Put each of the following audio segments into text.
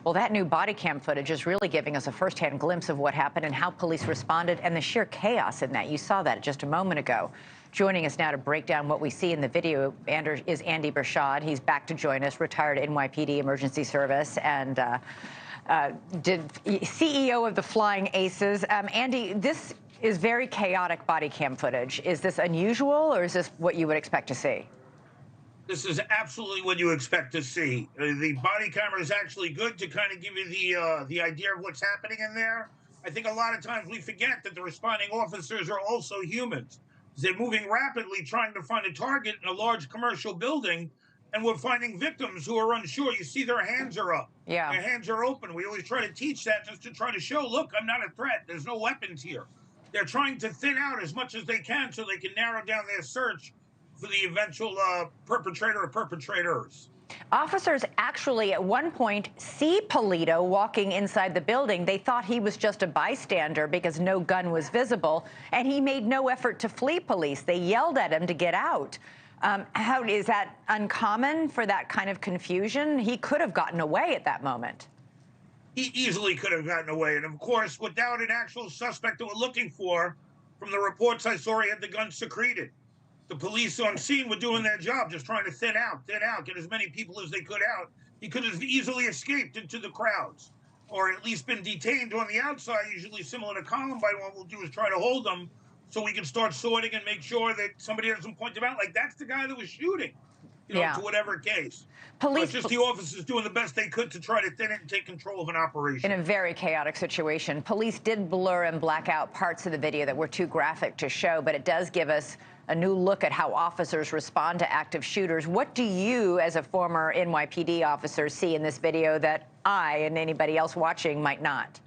Well, that new body cam footage is really giving us a firsthand glimpse of what happened and how police responded and the sheer chaos in that. You saw that just a moment ago. Joining us now to break down what we see in the video is Andy Bershad. He's back to join us, retired NYPD Emergency Service and CEO of the Flying Aces. Andy, this is very chaotic body cam footage. Is this unusual, or is this what you would expect to see? This is absolutely what you expect to see. The body camera is actually good to kind of give you the idea of what's happening in there. I think a lot of times we forget that the responding officers are also humans. They're moving rapidly, trying to find a target in a large commercial building, and we're finding victims who are unsure. You see their hands are up. Yeah. Their hands are open. We always try to teach that just to try to show, look, I'm not a threat. There's no weapons here. They're trying to thin out as much as they can so they can narrow down their search for the eventual perpetrator or perpetrators. Officers actually at one point see Polito walking inside the building. They thought he was just a bystander because no gun was visible, and he made no effort to flee police. They yelled at him to get out. How is that uncommon for that kind of confusion? He could have gotten away at that moment. He easily could have gotten away. And of course, without an actual suspect that we're looking for, from the reports I saw, he had the gun secreted. The police on scene were doing their job, just trying to thin out, get as many people as they could out. He could have easily escaped into the crowds, or at least been detained on the outside, usually similar to Columbine. What we'll do is try to hold them so we can start sorting and make sure that somebody doesn't point them out. Like, that's the guy that was shooting, to whatever case. Police, just the officers doing the best they could to try to thin it and take control of an operation. In a very chaotic situation. Police did blur and black out parts of the video that were too graphic to show, but it does give us a new look at how officers respond to active shooters. What do you, as a former NYPD officer, see in this video that I and anybody else watching might not?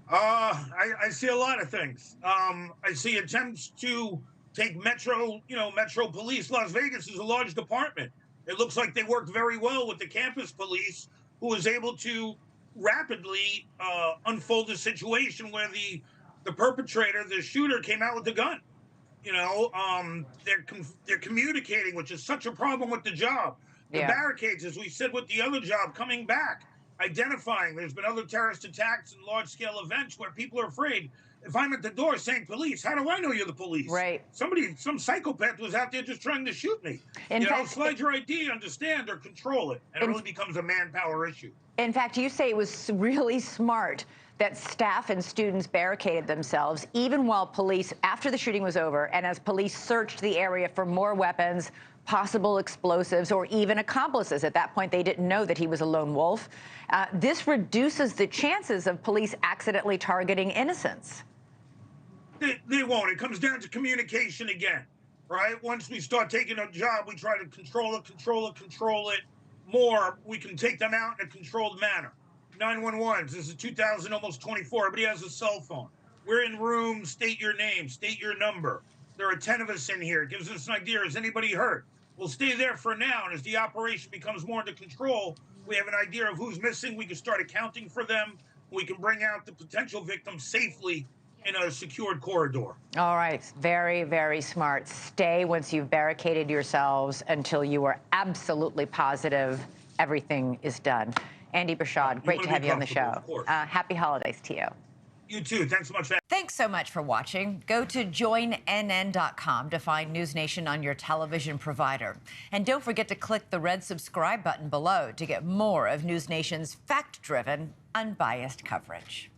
I see a lot of things. I see attempts to take Metro Police. Las Vegas is a large department. It looks like they worked very well with the campus police, who was able to rapidly unfold a situation where the perpetrator, the shooter, came out with the gun. They're communicating, which is such a problem with the job. The barricades, as we said with the other job, coming back, identifying. There's been other terrorist attacks and large-scale events where people are afraid. If I'm at the door saying police, how do I know you're the police? Right. Some psychopath was out there just trying to shoot me. In fact, slide your ID, understand, or control it. And it really becomes a manpower issue. In fact, you say it was really smart that staff and students barricaded themselves, even while police, after the shooting was over, and as police searched the area for more weapons, possible explosives, or even accomplices. At that point, they didn't know that he was a lone wolf. This reduces the chances of police accidentally targeting innocents. They won't. It comes down to communication again, right? Once we start taking a job, we try to control it more. We can take them out in a controlled manner. 911s, this is 2000, almost 24. Everybody has a cell phone. We're in room, state your name, state your number. There are 10 of us in here. It gives us an idea, is anybody hurt? We'll stay there for now, and as the operation becomes more under control, we have an idea of who's missing. We can start accounting for them. We can bring out the potential victims safely in a secured corridor. All right. Very, very smart. Stay once you've barricaded yourselves until you are absolutely positive everything is done. Andy Bershad, great to have you on the show. Happy holidays to you. You too. Thanks so much. Thanks so much for watching. Go to joinnn.com to find NewsNation on your television provider. And don't forget to click the red subscribe button below to get more of NewsNation's fact-driven, unbiased coverage.